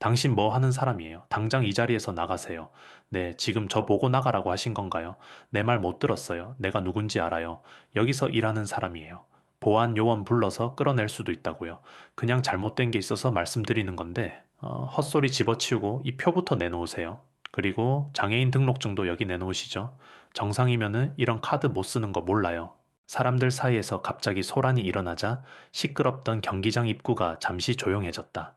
당신 뭐 하는 사람이에요? 당장 이 자리에서 나가세요. 네, 지금 저 보고 나가라고 하신 건가요? 내 말 못 들었어요. 내가 누군지 알아요. 여기서 일하는 사람이에요. 보안 요원 불러서 끌어낼 수도 있다고요. 그냥 잘못된 게 있어서 말씀드리는 건데, 헛소리 집어치우고 이 표부터 내놓으세요. 그리고 장애인 등록증도 여기 내놓으시죠. 정상이면은 이런 카드 못 쓰는 거 몰라요. 사람들 사이에서 갑자기 소란이 일어나자 시끄럽던 경기장 입구가 잠시 조용해졌다.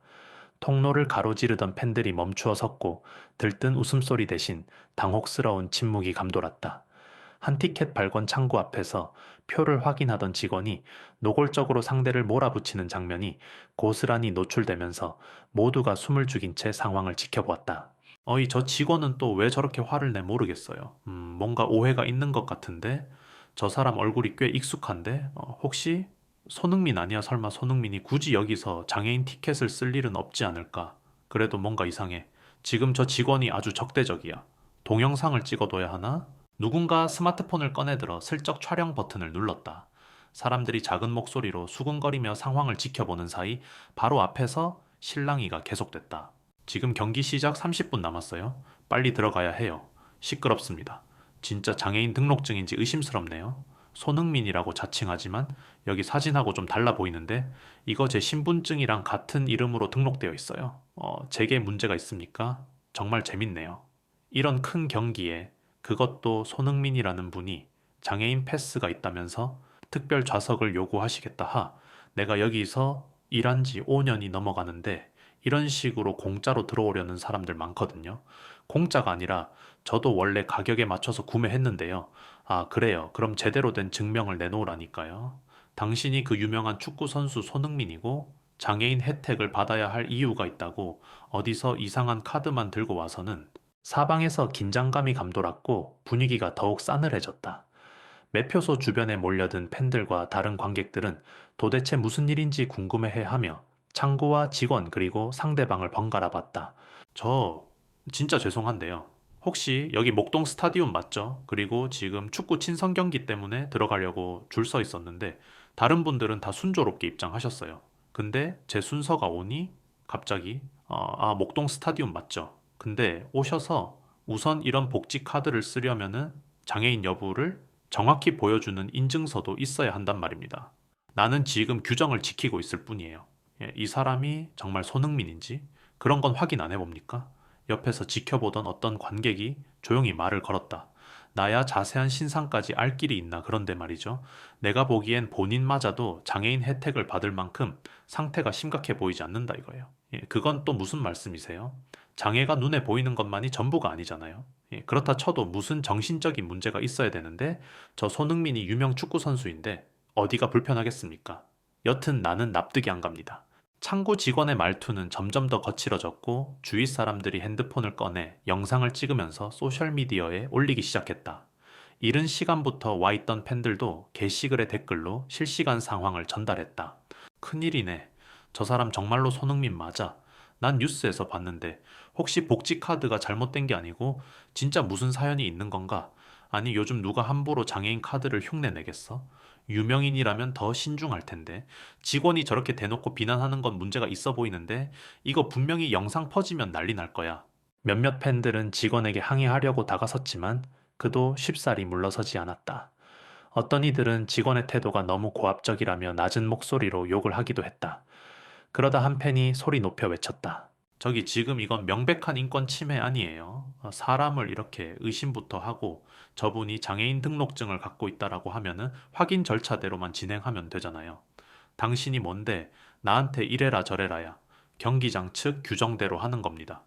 통로를 가로지르던 팬들이 멈추어 섰고 들뜬 웃음소리 대신 당혹스러운 침묵이 감돌았다. 한 티켓 발권 창구 앞에서 표를 확인하던 직원이 노골적으로 상대를 몰아붙이는 장면이 고스란히 노출되면서 모두가 숨을 죽인 채 상황을 지켜보았다. 어이, 저 직원은 또 왜 저렇게 화를 내 모르겠어요. 뭔가 오해가 있는 것 같은데 저 사람 얼굴이 꽤 익숙한데 혹시 손흥민 아니야? 설마 손흥민이 굳이 여기서 장애인 티켓을 쓸 일은 없지 않을까? 그래도 뭔가 이상해. 지금 저 직원이 아주 적대적이야. 동영상을 찍어둬야 하나? 누군가 스마트폰을 꺼내들어 슬쩍 촬영 버튼을 눌렀다. 사람들이 작은 목소리로 수군거리며 상황을 지켜보는 사이 바로 앞에서 실랑이가 계속됐다. 지금 경기 시작 30분 남았어요. 빨리 들어가야 해요. 시끄럽습니다. 진짜 장애인 등록증인지 의심스럽네요. 손흥민이라고 자칭하지만 여기 사진하고 좀 달라 보이는데 이거 제 신분증이랑 같은 이름으로 등록되어 있어요. 제게 문제가 있습니까? 정말 재밌네요. 이런 큰 경기에 그것도 손흥민이라는 분이 장애인 패스가 있다면서 특별 좌석을 요구하시겠다 하. 내가 여기서 일한 지 5년이 넘어가는데 이런 식으로 공짜로 들어오려는 사람들 많거든요. 공짜가 아니라 저도 원래 가격에 맞춰서 구매했는데요. 아, 그래요. 그럼 제대로 된 증명을 내놓으라니까요. 당신이 그 유명한 축구 선수 손흥민이고 장애인 혜택을 받아야 할 이유가 있다고 어디서 이상한 카드만 들고 와서는 사방에서 긴장감이 감돌았고 분위기가 더욱 싸늘해졌다. 매표소 주변에 몰려든 팬들과 다른 관객들은 도대체 무슨 일인지 궁금해해하며 창구와 직원 그리고 상대방을 번갈아 봤다. 저 진짜 죄송한데요. 혹시 여기 목동 스타디움 맞죠? 그리고 지금 축구 친선 경기 때문에 들어가려고 줄 서 있었는데 다른 분들은 다 순조롭게 입장하셨어요. 근데 제 순서가 오니 갑자기 목동 스타디움 맞죠? 근데 오셔서 우선 이런 복지 카드를 쓰려면은 장애인 여부를 정확히 보여주는 인증서도 있어야 한단 말입니다. 나는 지금 규정을 지키고 있을 뿐이에요. 예, 이 사람이 정말 손흥민인지 그런 건 확인 안 해봅니까? 옆에서 지켜보던 어떤 관객이 조용히 말을 걸었다. 나야 자세한 신상까지 알 길이 있나 그런데 말이죠. 내가 보기엔 본인마저도 장애인 혜택을 받을 만큼 상태가 심각해 보이지 않는다 이거예요. 예, 그건 또 무슨 말씀이세요? 장애가 눈에 보이는 것만이 전부가 아니잖아요. 예, 그렇다 쳐도 무슨 정신적인 문제가 있어야 되는데 저 손흥민이 유명 축구 선수인데 어디가 불편하겠습니까? 여튼 나는 납득이 안 갑니다. 창구 직원의 말투는 점점 더 거칠어졌고 주위 사람들이 핸드폰을 꺼내 영상을 찍으면서 소셜미디어에 올리기 시작했다. 이른 시간부터 와 있던 팬들도 게시글의 댓글로 실시간 상황을 전달했다. 큰일이네. 저 사람 정말로 손흥민 맞아. 난 뉴스에서 봤는데 혹시 복지 카드가 잘못된 게 아니고 진짜 무슨 사연이 있는 건가? 아니 요즘 누가 함부로 장애인 카드를 흉내 내겠어? 유명인이라면 더 신중할 텐데 직원이 저렇게 대놓고 비난하는 건 문제가 있어 보이는데 이거 분명히 영상 퍼지면 난리 날 거야. 몇몇 팬들은 직원에게 항의하려고 다가섰지만 그도 쉽사리 물러서지 않았다. 어떤 이들은 직원의 태도가 너무 고압적이라며 낮은 목소리로 욕을 하기도 했다. 그러다 한 팬이 소리 높여 외쳤다. 저기 지금 이건 명백한 인권 침해 아니에요. 사람을 이렇게 의심부터 하고 저분이 장애인 등록증을 갖고 있다라고 하면은 확인 절차대로만 진행하면 되잖아요. 당신이 뭔데 나한테 이래라 저래라야. 경기장 측 규정대로 하는 겁니다.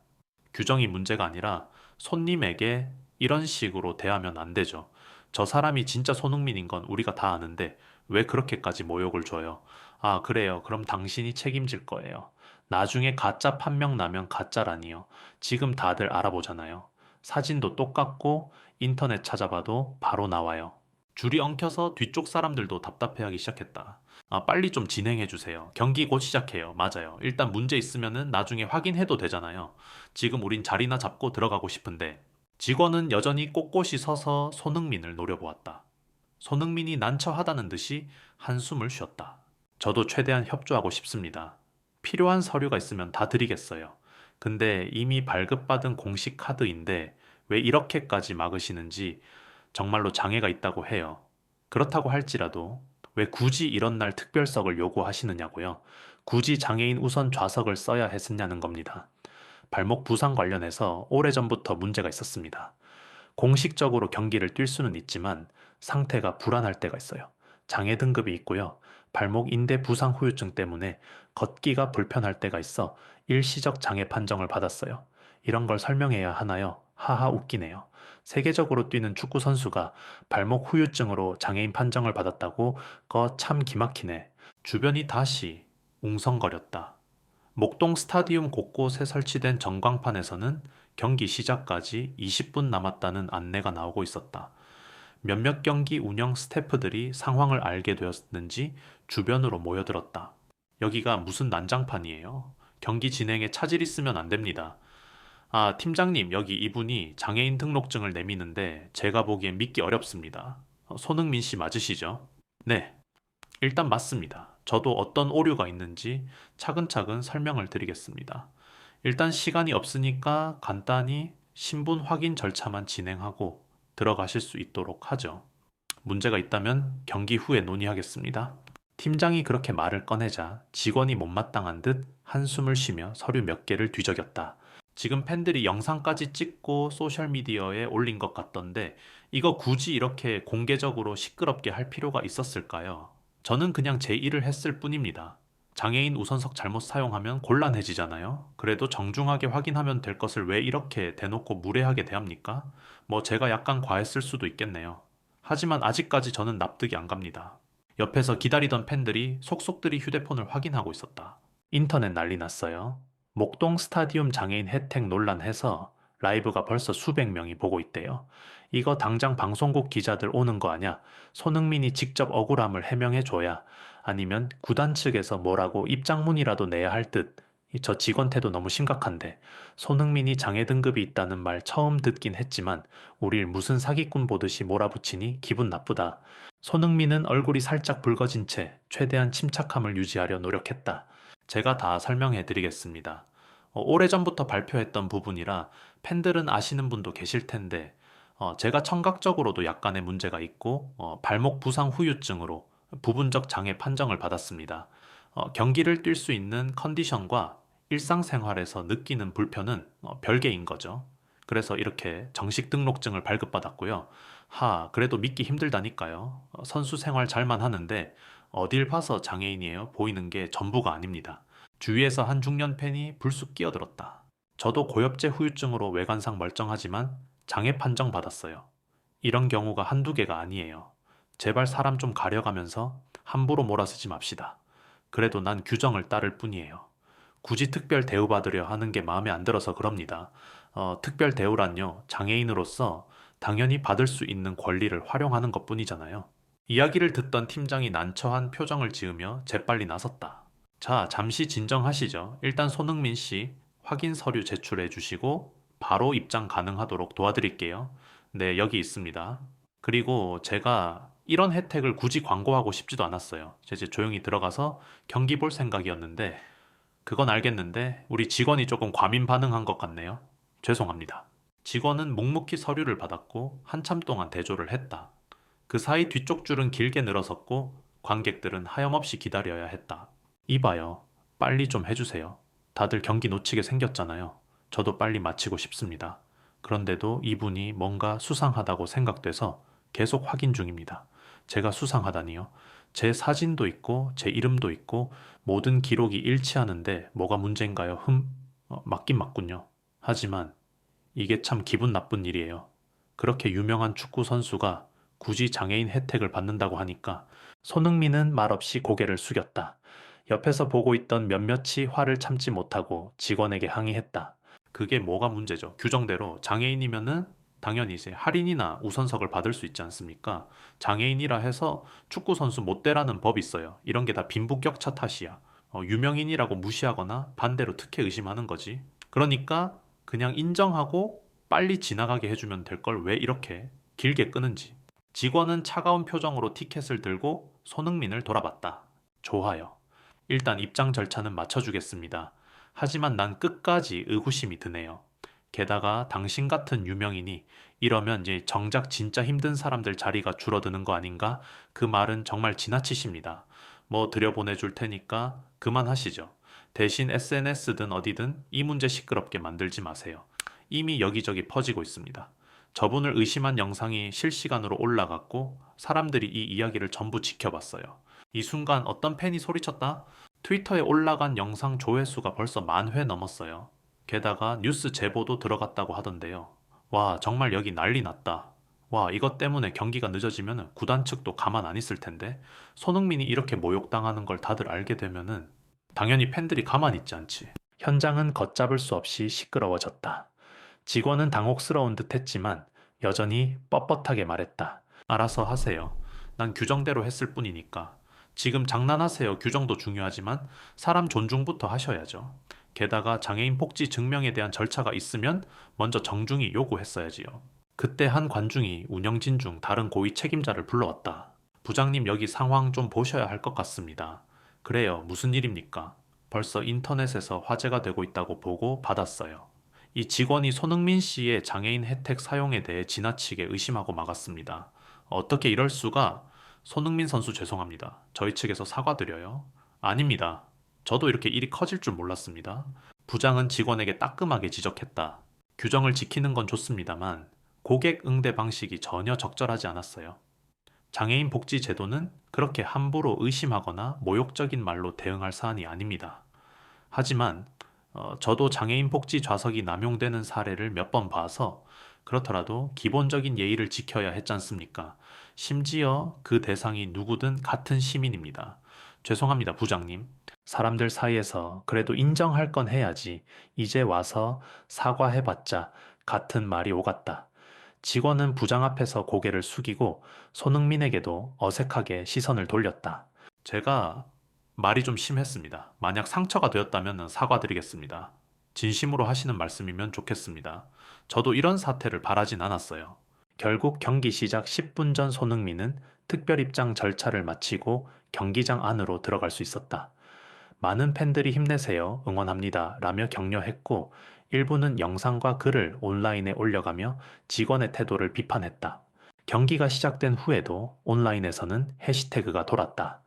규정이 문제가 아니라 손님에게 이런 식으로 대하면 안 되죠. 저 사람이 진짜 손흥민인 건 우리가 다 아는데 왜 그렇게까지 모욕을 줘요? 아, 그래요. 그럼 당신이 책임질 거예요. 나중에 가짜 판명 나면 가짜라니요. 지금 다들 알아보잖아요. 사진도 똑같고 인터넷 찾아봐도 바로 나와요. 줄이 엉켜서 뒤쪽 사람들도 답답해하기 시작했다. 아, 빨리 좀 진행해 주세요. 경기 곧 시작해요. 맞아요. 일단 문제 있으면은 나중에 확인해도 되잖아요. 지금 우린 자리나 잡고 들어가고 싶은데. 직원은 여전히 꼿꼿이 서서 손흥민을 노려보았다. 손흥민이 난처하다는 듯이 한숨을 쉬었다. 저도 최대한 협조하고 싶습니다. 필요한 서류가 있으면 다 드리겠어요. 근데 이미 발급받은 공식 카드인데 왜 이렇게까지 막으시는지 정말로 장애가 있다고 해요. 그렇다고 할지라도 왜 굳이 이런 날 특별석을 요구하시느냐고요. 굳이 장애인 우선 좌석을 써야 했었냐는 겁니다. 발목 부상 관련해서 오래전부터 문제가 있었습니다. 공식적으로 경기를 뛸 수는 있지만 상태가 불안할 때가 있어요. 장애 등급이 있고요. 발목 인대 부상 후유증 때문에 걷기가 불편할 때가 있어 일시적 장애 판정을 받았어요. 이런 걸 설명해야 하나요? 하하 웃기네요. 세계적으로 뛰는 축구 선수가 발목 후유증으로 장애인 판정을 받았다고? 거 참 기막히네. 주변이 다시 웅성거렸다. 목동 스타디움 곳곳에 설치된 전광판에서는 경기 시작까지 20분 남았다는 안내가 나오고 있었다. 몇몇 경기 운영 스태프들이 상황을 알게 되었는지 주변으로 모여들었다. 여기가 무슨 난장판이에요? 경기 진행에 차질 있으면 안 됩니다. 아, 팀장님, 여기 이분이 장애인 등록증을 내미는데 제가 보기엔 믿기 어렵습니다. 손흥민 씨 맞으시죠? 네, 일단 맞습니다. 저도 어떤 오류가 있는지 차근차근 설명을 드리겠습니다. 일단 시간이 없으니까 간단히 신분 확인 절차만 진행하고 들어가실 수 있도록 하죠. 문제가 있다면 경기 후에 논의하겠습니다. 팀장이 그렇게 말을 꺼내자 직원이 못마땅한 듯 한숨을 쉬며 서류 몇 개를 뒤적였다. 지금 팬들이 영상까지 찍고 소셜미디어에 올린 것 같던데 이거 굳이 이렇게 공개적으로 시끄럽게 할 필요가 있었을까요? 저는 그냥 제 일을 했을 뿐입니다. 장애인 우선석 잘못 사용하면 곤란해지잖아요. 그래도 정중하게 확인하면 될 것을 왜 이렇게 대놓고 무례하게 대합니까? 뭐 제가 약간 과했을 수도 있겠네요. 하지만 아직까지 저는 납득이 안 갑니다. 옆에서 기다리던 팬들이 속속들이 휴대폰을 확인하고 있었다. 인터넷 난리 났어요. 목동 스타디움 장애인 혜택 논란해서 라이브가 벌써 수백 명이 보고 있대요. 이거 당장 방송국 기자들 오는 거 아냐? 손흥민이 직접 억울함을 해명해줘야 아니면 구단 측에서 뭐라고 입장문이라도 내야 할 듯. 저 직원 태도 너무 심각한데 손흥민이 장애 등급이 있다는 말 처음 듣긴 했지만 우릴 무슨 사기꾼 보듯이 몰아붙이니 기분 나쁘다. 손흥민은 얼굴이 살짝 붉어진 채 최대한 침착함을 유지하려 노력했다. 제가 다 설명해 드리겠습니다. 오래전부터 발표했던 부분이라 팬들은 아시는 분도 계실 텐데 제가 청각적으로도 약간의 문제가 있고 발목 부상 후유증으로 부분적 장애 판정을 받았습니다. 경기를 뛸 수 있는 컨디션과 일상생활에서 느끼는 불편은 별개인 거죠. 그래서 이렇게 정식 등록증을 발급받았고요. 그래도 믿기 힘들다니까요. 선수 생활 잘만 하는데 어딜 봐서 장애인이에요? 보이는 게 전부가 아닙니다. 주위에서 한 중년 팬이 불쑥 끼어들었다. 저도 고엽제 후유증으로 외관상 멀쩡하지만 장애 판정 받았어요. 이런 경우가 한두 개가 아니에요. 제발 사람 좀 가려가면서 함부로 몰아쓰지 맙시다. 그래도 난 규정을 따를 뿐이에요. 굳이 특별 대우받으려 하는 게 마음에 안 들어서 그럽니다. 특별 대우란요, 장애인으로서 당연히 받을 수 있는 권리를 활용하는 것 뿐이잖아요. 이야기를 듣던 팀장이 난처한 표정을 지으며 재빨리 나섰다. 자, 잠시 진정하시죠. 일단 손흥민 씨 확인 서류 제출해 주시고 바로 입장 가능하도록 도와드릴게요. 네, 여기 있습니다. 그리고 제가 이런 혜택을 굳이 광고하고 싶지도 않았어요. 이제 조용히 들어가서 경기 볼 생각이었는데 그건 알겠는데 우리 직원이 조금 과민 반응한 것 같네요. 죄송합니다. 직원은 묵묵히 서류를 받았고 한참 동안 대조를 했다. 그 사이 뒤쪽 줄은 길게 늘어섰고 관객들은 하염없이 기다려야 했다. 이봐요. 빨리 좀 해주세요. 다들 경기 놓치게 생겼잖아요. 저도 빨리 마치고 싶습니다. 그런데도 이분이 뭔가 수상하다고 생각돼서 계속 확인 중입니다. 제가 수상하다니요. 제 사진도 있고 제 이름도 있고 모든 기록이 일치하는데 뭐가 문제인가요? 맞긴 맞군요. 하지만 이게 참 기분 나쁜 일이에요. 그렇게 유명한 축구 선수가 굳이 장애인 혜택을 받는다고 하니까 손흥민은 말없이 고개를 숙였다. 옆에서 보고 있던 몇몇이 화를 참지 못하고 직원에게 항의했다. 그게 뭐가 문제죠? 규정대로 장애인이면은 당연히 이제 할인이나 우선석을 받을 수 있지 않습니까? 장애인이라 해서 축구 선수 못 되라는 법이 있어요. 이런 게 다 빈부격차 탓이야. 유명인이라고 무시하거나 반대로 특혜 의심하는 거지. 그러니까 그냥 인정하고 빨리 지나가게 해주면 될 걸 왜 이렇게 길게 끄는지. 직원은 차가운 표정으로 티켓을 들고 손흥민을 돌아봤다. 좋아요. 일단 입장 절차는 맞춰주겠습니다. 하지만 난 끝까지 의구심이 드네요. 게다가 당신 같은 유명인이 이러면 이제 정작 진짜 힘든 사람들 자리가 줄어드는 거 아닌가? 그 말은 정말 지나치십니다. 뭐 들여보내줄 테니까 그만하시죠. 대신 SNS든 어디든 이 문제 시끄럽게 만들지 마세요. 이미 여기저기 퍼지고 있습니다. 저분을 의심한 영상이 실시간으로 올라갔고 사람들이 이 이야기를 전부 지켜봤어요. 이 순간 어떤 팬이 소리쳤다? 트위터에 올라간 영상 조회수가 벌써 10,000회 넘었어요. 게다가 뉴스 제보도 들어갔다고 하던데요. 와, 정말 여기 난리 났다. 와, 이것 때문에 경기가 늦어지면 구단 측도 가만 안 있을 텐데 손흥민이 이렇게 모욕당하는 걸 다들 알게 되면은 당연히 팬들이 가만 있지 않지. 현장은 걷잡을 수 없이 시끄러워졌다. 직원은 당혹스러운 듯 했지만 여전히 뻣뻣하게 말했다. 알아서 하세요. 난 규정대로 했을 뿐이니까. 지금 장난하세요. 규정도 중요하지만 사람 존중부터 하셔야죠. 게다가 장애인 복지 증명에 대한 절차가 있으면 먼저 정중히 요구했어야지요. 그때 한 관중이 운영진 중 다른 고위 책임자를 불러왔다. 부장님 여기 상황 좀 보셔야 할 것 같습니다. 그래요. 무슨 일입니까? 벌써 인터넷에서 화제가 되고 있다고 보고 받았어요. 이 직원이 손흥민 씨의 장애인 혜택 사용에 대해 지나치게 의심하고 막았습니다. 어떻게 이럴 수가? 손흥민 선수 죄송합니다. 저희 측에서 사과드려요. 아닙니다. 저도 이렇게 일이 커질 줄 몰랐습니다. 부장은 직원에게 따끔하게 지적했다. 규정을 지키는 건 좋습니다만 고객 응대 방식이 전혀 적절하지 않았어요. 장애인 복지 제도는 그렇게 함부로 의심하거나 모욕적인 말로 대응할 사안이 아닙니다. 하지만 저도 장애인 복지 좌석이 남용되는 사례를 몇 번 봐서 그렇더라도 기본적인 예의를 지켜야 했지 않습니까? 심지어 그 대상이 누구든 같은 시민입니다. 죄송합니다, 부장님. 사람들 사이에서 그래도 인정할 건 해야지. 이제 와서 사과해봤자 같은 말이 오갔다. 직원은 부장 앞에서 고개를 숙이고 손흥민에게도 어색하게 시선을 돌렸다. 제가 말이 좀 심했습니다. 만약 상처가 되었다면 사과드리겠습니다. 진심으로 하시는 말씀이면 좋겠습니다. 저도 이런 사태를 바라진 않았어요. 결국 경기 시작 10분 전 손흥민은 특별 입장 절차를 마치고 경기장 안으로 들어갈 수 있었다. 많은 팬들이 힘내세요, 응원합니다 라며 격려했고 일부는 영상과 글을 온라인에 올려가며 직원의 태도를 비판했다. 경기가 시작된 후에도 온라인에서는 해시태그가 돌았다.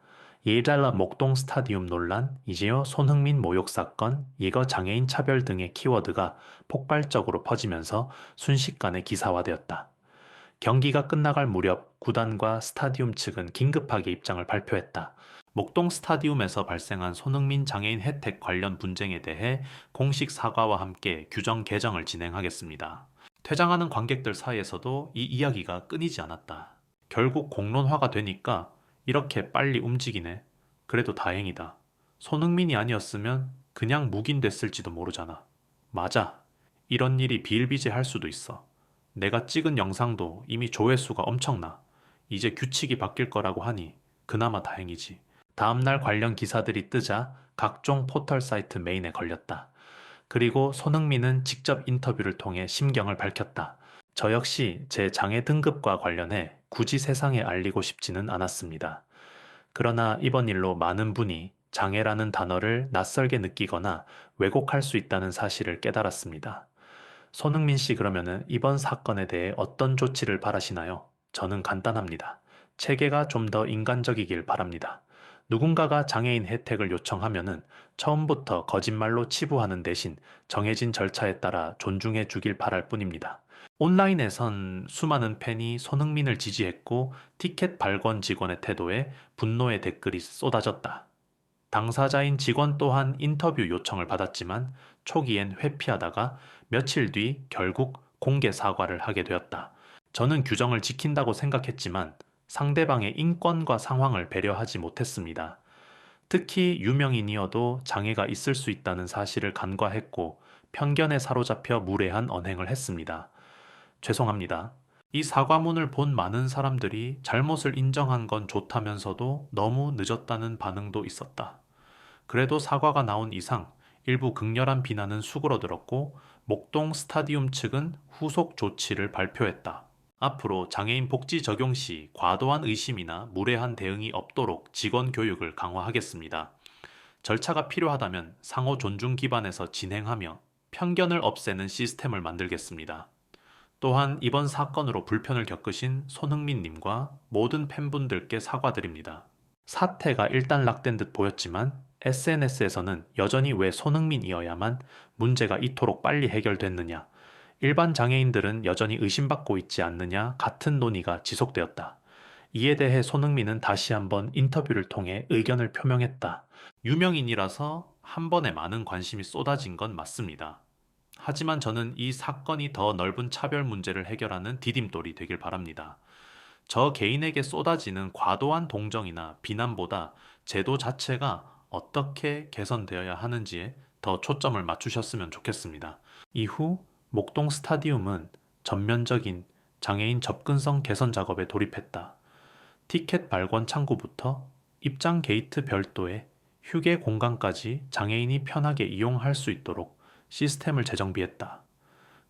예달라 목동 스타디움 논란, 이재호 손흥민 모욕 사건, 예거 장애인 차별 등의 키워드가 폭발적으로 퍼지면서 순식간에 기사화되었다. 경기가 끝나갈 무렵 구단과 스타디움 측은 긴급하게 입장을 발표했다. 목동 스타디움에서 발생한 손흥민 장애인 혜택 관련 분쟁에 대해 공식 사과와 함께 규정 개정을 진행하겠습니다. 퇴장하는 관객들 사이에서도 이 이야기가 끊이지 않았다. 결국 공론화가 되니까 이렇게 빨리 움직이네. 그래도 다행이다. 손흥민이 아니었으면 그냥 묵인됐을지도 모르잖아. 맞아. 이런 일이 비일비재할 수도 있어. 내가 찍은 영상도 이미 조회수가 엄청나. 이제 규칙이 바뀔 거라고 하니 그나마 다행이지. 다음날 관련 기사들이 뜨자 각종 포털 사이트 메인에 걸렸다. 그리고 손흥민은 직접 인터뷰를 통해 심경을 밝혔다. 저 역시 제 장애 등급과 관련해 굳이 세상에 알리고 싶지는 않았습니다. 그러나 이번 일로 많은 분이 장애라는 단어를 낯설게 느끼거나 왜곡할 수 있다는 사실을 깨달았습니다. 손흥민 씨 그러면은 이번 사건에 대해 어떤 조치를 바라시나요? 저는 간단합니다. 체계가 좀 더 인간적이길 바랍니다. 누군가가 장애인 혜택을 요청하면은 처음부터 거짓말로 치부하는 대신 정해진 절차에 따라 존중해 주길 바랄 뿐입니다. 온라인에선 수많은 팬이 손흥민을 지지했고 티켓 발권 직원의 태도에 분노의 댓글이 쏟아졌다. 당사자인 직원 또한 인터뷰 요청을 받았지만 초기엔 회피하다가 며칠 뒤 결국 공개 사과를 하게 되었다. 저는 규정을 지킨다고 생각했지만 상대방의 인권과 상황을 배려하지 못했습니다. 특히 유명인이어도 장애가 있을 수 있다는 사실을 간과했고 편견에 사로잡혀 무례한 언행을 했습니다. 죄송합니다. 이 사과문을 본 많은 사람들이 잘못을 인정한 건 좋다면서도 너무 늦었다는 반응도 있었다. 그래도 사과가 나온 이상 일부 극렬한 비난은 수그러들었고 목동 스타디움 측은 후속 조치를 발표했다. 앞으로 장애인 복지 적용 시 과도한 의심이나 무례한 대응이 없도록 직원 교육을 강화하겠습니다. 절차가 필요하다면 상호 존중 기반에서 진행하며 편견을 없애는 시스템을 만들겠습니다. 또한 이번 사건으로 불편을 겪으신 손흥민님과 모든 팬분들께 사과드립니다. 사태가 일단락된 듯 보였지만 SNS에서는 여전히 왜 손흥민이어야만 문제가 이토록 빨리 해결됐느냐, 일반 장애인들은 여전히 의심받고 있지 않느냐 같은 논의가 지속되었다. 이에 대해 손흥민은 다시 한번 인터뷰를 통해 의견을 표명했다. 유명인이라서 한 번에 많은 관심이 쏟아진 건 맞습니다. 하지만 저는 이 사건이 더 넓은 차별 문제를 해결하는 디딤돌이 되길 바랍니다. 저 개인에게 쏟아지는 과도한 동정이나 비난보다 제도 자체가 어떻게 개선되어야 하는지에 더 초점을 맞추셨으면 좋겠습니다. 이후 목동 스타디움은 전면적인 장애인 접근성 개선 작업에 돌입했다. 티켓 발권 창구부터 입장 게이트 별도의 휴게 공간까지 장애인이 편하게 이용할 수 있도록 시스템을 재정비했다.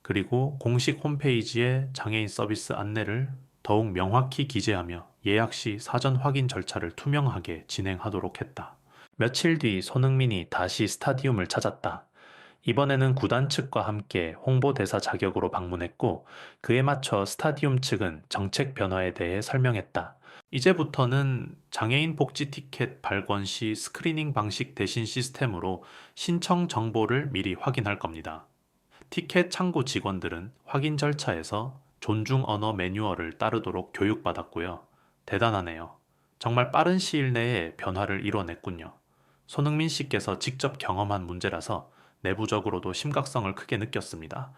그리고 공식 홈페이지에 장애인 서비스 안내를 더욱 명확히 기재하며 예약 시 사전 확인 절차를 투명하게 진행하도록 했다. 며칠 뒤 손흥민이 다시 스타디움을 찾았다. 이번에는 구단 측과 함께 홍보대사 자격으로 방문했고 그에 맞춰 스타디움 측은 정책 변화에 대해 설명했다. 이제부터는 장애인 복지 티켓 발권 시 스크리닝 방식 대신 시스템으로 신청 정보를 미리 확인할 겁니다. 티켓 창구 직원들은 확인 절차에서 존중 언어 매뉴얼을 따르도록 교육받았고요. 대단하네요. 정말 빠른 시일 내에 변화를 이뤄냈군요. 손흥민 씨께서 직접 경험한 문제라서 내부적으로도 심각성을 크게 느꼈습니다.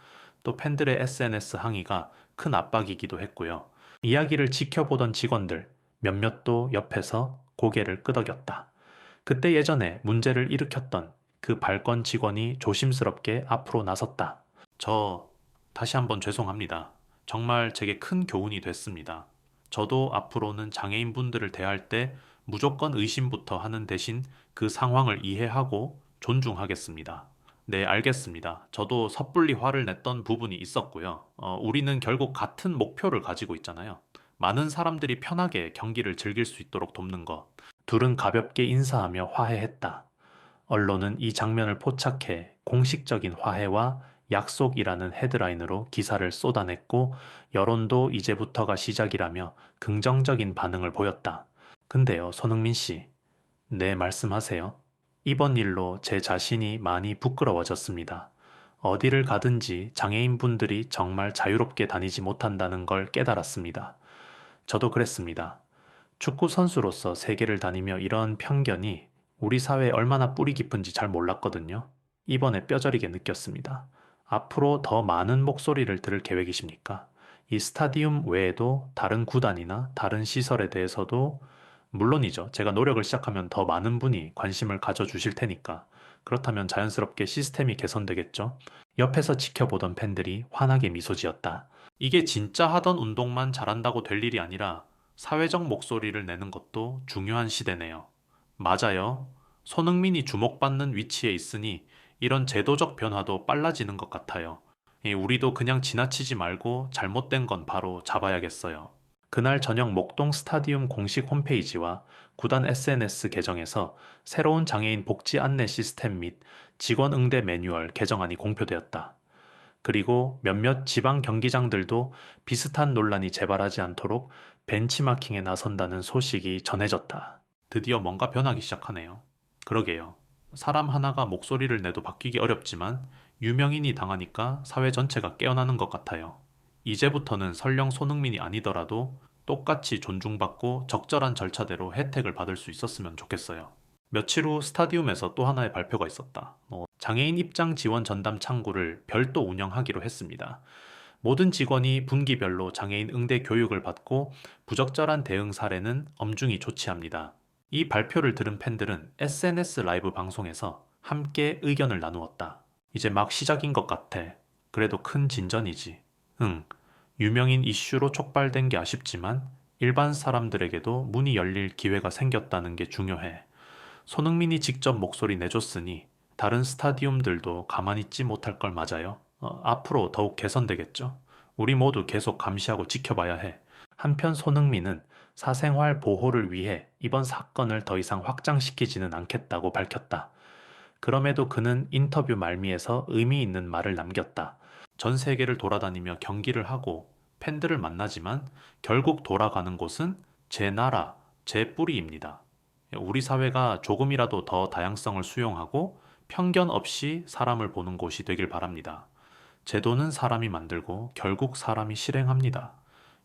또 팬들의 SNS 항의가 큰 압박이기도 했고요. 이야기를 지켜보던 직원들 몇몇도 옆에서 고개를 끄덕였다. 그때 예전에 문제를 일으켰던 그 발권 직원이 조심스럽게 앞으로 나섰다. 저 다시 한번 죄송합니다. 정말 제게 큰 교훈이 됐습니다. 저도 앞으로는 장애인분들을 대할 때 무조건 의심부터 하는 대신 그 상황을 이해하고 존중하겠습니다. 네, 알겠습니다. 저도 섣불리 화를 냈던 부분이 있었고요. 우리는 결국 같은 목표를 가지고 있잖아요. 많은 사람들이 편하게 경기를 즐길 수 있도록 돕는 것. 둘은 가볍게 인사하며 화해했다. 언론은 이 장면을 포착해 공식적인 화해와 약속이라는 헤드라인으로 기사를 쏟아냈고 여론도 이제부터가 시작이라며 긍정적인 반응을 보였다. 근데요, 손흥민 씨. 네, 말씀하세요. 이번 일로 제 자신이 많이 부끄러워졌습니다. 어디를 가든지 장애인분들이 정말 자유롭게 다니지 못한다는 걸 깨달았습니다. 저도 그랬습니다. 축구 선수로서 세계를 다니며 이런 편견이 우리 사회에 얼마나 뿌리 깊은지 잘 몰랐거든요. 이번에 뼈저리게 느꼈습니다. 앞으로 더 많은 목소리를 들을 계획이십니까? 이 스타디움 외에도 다른 구단이나 다른 시설에 대해서도 물론이죠. 제가 노력을 시작하면 더 많은 분이 관심을 가져주실 테니까. 그렇다면 자연스럽게 시스템이 개선되겠죠. 옆에서 지켜보던 팬들이 환하게 미소 지었다. 이게 진짜 하던 운동만 잘한다고 될 일이 아니라 사회적 목소리를 내는 것도 중요한 시대네요. 맞아요. 손흥민이 주목받는 위치에 있으니 이런 제도적 변화도 빨라지는 것 같아요. 우리도 그냥 지나치지 말고 잘못된 건 바로 잡아야겠어요. 그날 저녁 목동 스타디움 공식 홈페이지와 구단 SNS 계정에서 새로운 장애인 복지 안내 시스템 및 직원 응대 매뉴얼 개정안이 공표되었다. 그리고 몇몇 지방 경기장들도 비슷한 논란이 재발하지 않도록 벤치마킹에 나선다는 소식이 전해졌다. 드디어 뭔가 변하기 시작하네요. 그러게요. 사람 하나가 목소리를 내도 바뀌기 어렵지만 유명인이 당하니까 사회 전체가 깨어나는 것 같아요. 이제부터는 설령 손흥민이 아니더라도 똑같이 존중받고 적절한 절차대로 혜택을 받을 수 있었으면 좋겠어요. 며칠 후 스타디움에서 또 하나의 발표가 있었다. 장애인 입장 지원 전담 창구를 별도 운영하기로 했습니다. 모든 직원이 분기별로 장애인 응대 교육을 받고 부적절한 대응 사례는 엄중히 조치합니다. 이 발표를 들은 팬들은 SNS 라이브 방송에서 함께 의견을 나누었다. 이제 막 시작인 것 같아. 그래도 큰 진전이지. 유명인 이슈로 촉발된 게 아쉽지만 일반 사람들에게도 문이 열릴 기회가 생겼다는 게 중요해. 손흥민이 직접 목소리 내줬으니 다른 스타디움들도 가만히 있지 못할 걸 맞아요. 앞으로 더욱 개선되겠죠. 우리 모두 계속 감시하고 지켜봐야 해. 한편 손흥민은 사생활 보호를 위해 이번 사건을 더 이상 확장시키지는 않겠다고 밝혔다. 그럼에도 그는 인터뷰 말미에서 의미 있는 말을 남겼다. 전 세계를 돌아다니며 경기를 하고 팬들을 만나지만 결국 돌아가는 곳은 제 나라, 제 뿌리입니다. 우리 사회가 조금이라도 더 다양성을 수용하고 편견 없이 사람을 보는 곳이 되길 바랍니다. 제도는 사람이 만들고 결국 사람이 실행합니다.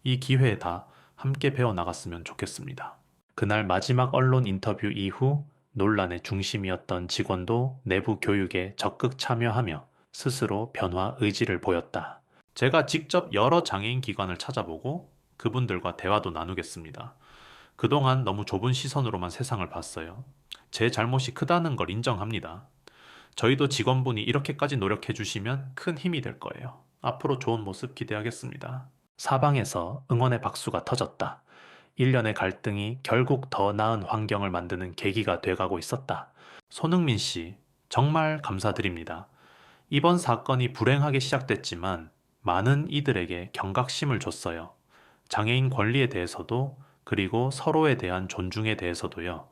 이 기회에 다 함께 배워나갔으면 좋겠습니다. 그날 마지막 언론 인터뷰 이후 논란의 중심이었던 직원도 내부 교육에 적극 참여하며 스스로 변화 의지를 보였다. 제가 직접 여러 장애인 기관을 찾아보고 그분들과 대화도 나누겠습니다. 그동안 너무 좁은 시선으로만 세상을 봤어요. 제 잘못이 크다는 걸 인정합니다. 저희도 직원분이 이렇게까지 노력해 주시면 큰 힘이 될 거예요. 앞으로 좋은 모습 기대하겠습니다. 사방에서 응원의 박수가 터졌다. 일련의 갈등이 결국 더 나은 환경을 만드는 계기가 돼가고 있었다. 손흥민 씨, 정말 감사드립니다. 이번 사건이 불행하게 시작됐지만 많은 이들에게 경각심을 줬어요. 장애인 권리에 대해서도 그리고 서로에 대한 존중에 대해서도요.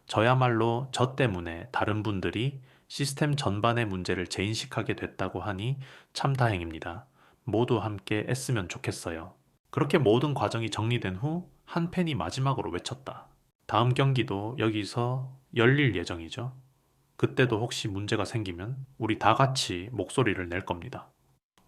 저야말로 저 때문에 다른 분들이 시스템 전반의 문제를 재인식하게 됐다고 하니 참 다행입니다. 모두 함께 애쓰면 좋겠어요. 그렇게 모든 과정이 정리된 후 한 팬이 마지막으로 외쳤다. 다음 경기도 여기서 열릴 예정이죠. 그때도 혹시 문제가 생기면 우리 다 같이 목소리를 낼 겁니다.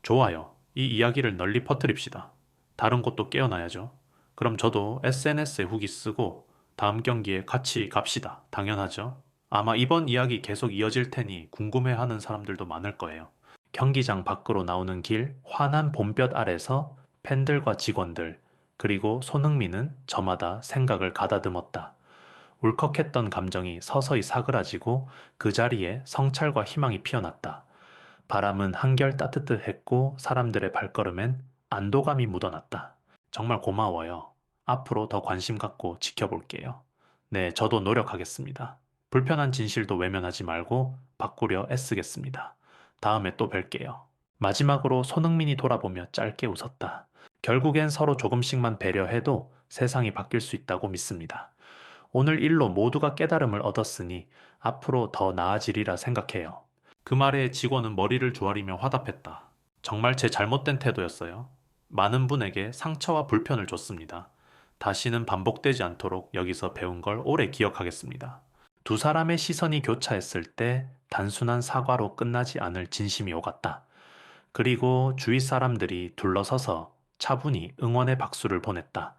좋아요. 이 이야기를 널리 퍼뜨립시다. 다른 곳도 깨어나야죠. 그럼 저도 SNS에 후기 쓰고 다음 경기에 같이 갑시다. 당연하죠. 아마 이번 이야기 계속 이어질 테니 궁금해하는 사람들도 많을 거예요. 경기장 밖으로 나오는 길, 환한 봄볕 아래서 팬들과 직원들, 그리고 손흥민은 저마다 생각을 가다듬었다. 울컥했던 감정이 서서히 사그라지고 그 자리에 성찰과 희망이 피어났다. 바람은 한결 따뜻했고 사람들의 발걸음엔 안도감이 묻어났다. 정말 고마워요. 앞으로 더 관심 갖고 지켜볼게요. 네, 저도 노력하겠습니다. 불편한 진실도 외면하지 말고 바꾸려 애쓰겠습니다. 다음에 또 뵐게요. 마지막으로 손흥민이 돌아보며 짧게 웃었다. 결국엔 서로 조금씩만 배려해도 세상이 바뀔 수 있다고 믿습니다. 오늘 일로 모두가 깨달음을 얻었으니 앞으로 더 나아지리라 생각해요. 그 말에 직원은 머리를 조아리며 화답했다. 정말 제 잘못된 태도였어요. 많은 분에게 상처와 불편을 줬습니다. 다시는 반복되지 않도록 여기서 배운 걸 오래 기억하겠습니다. 두 사람의 시선이 교차했을 때 단순한 사과로 끝나지 않을 진심이 오갔다. 그리고 주위 사람들이 둘러서서 차분히 응원의 박수를 보냈다.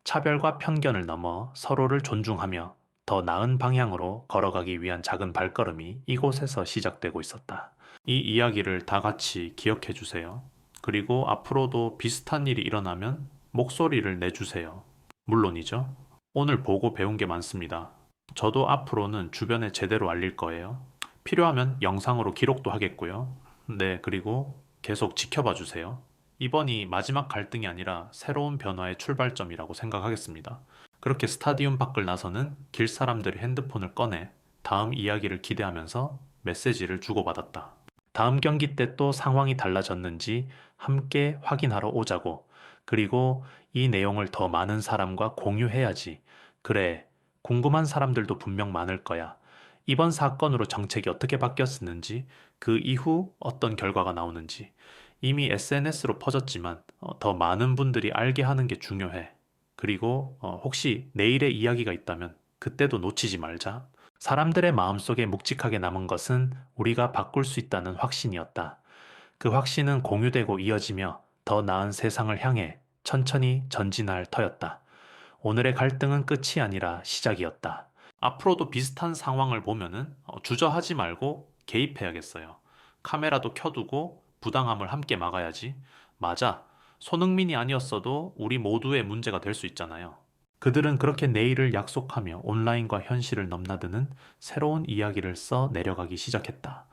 차별과 편견을 넘어 서로를 존중하며 더 나은 방향으로 걸어가기 위한 작은 발걸음이 이곳에서 시작되고 있었다. 이 이야기를 다 같이 기억해 주세요. 그리고 앞으로도 비슷한 일이 일어나면 목소리를 내주세요. 물론이죠. 오늘 보고 배운 게 많습니다. 저도 앞으로는 주변에 제대로 알릴 거예요. 필요하면 영상으로 기록도 하겠고요. 네, 그리고 계속 지켜봐 주세요. 이번이 마지막 갈등이 아니라 새로운 변화의 출발점이라고 생각하겠습니다. 그렇게 스타디움 밖을 나서는 길 사람들이 핸드폰을 꺼내 다음 이야기를 기대하면서 메시지를 주고받았다. 다음 경기 때 또 상황이 달라졌는지 함께 확인하러 오자고. 그리고 이 내용을 더 많은 사람과 공유해야지. 그래, 궁금한 사람들도 분명 많을 거야. 이번 사건으로 정책이 어떻게 바뀌었는지, 그 이후 어떤 결과가 나오는지. 이미 SNS로 퍼졌지만 더 많은 분들이 알게 하는 게 중요해. 그리고 혹시 내일의 이야기가 있다면 그때도 놓치지 말자. 사람들의 마음속에 묵직하게 남은 것은 우리가 바꿀 수 있다는 확신이었다. 그 확신은 공유되고 이어지며 더 나은 세상을 향해 천천히 전진할 터였다. 오늘의 갈등은 끝이 아니라 시작이었다. 앞으로도 비슷한 상황을 보면은 주저하지 말고 개입해야겠어요. 카메라도 켜두고 부당함을 함께 막아야지. 맞아. 손흥민이 아니었어도 우리 모두의 문제가 될 수 있잖아요. 그들은 그렇게 내일을 약속하며 온라인과 현실을 넘나드는 새로운 이야기를 써 내려가기 시작했다.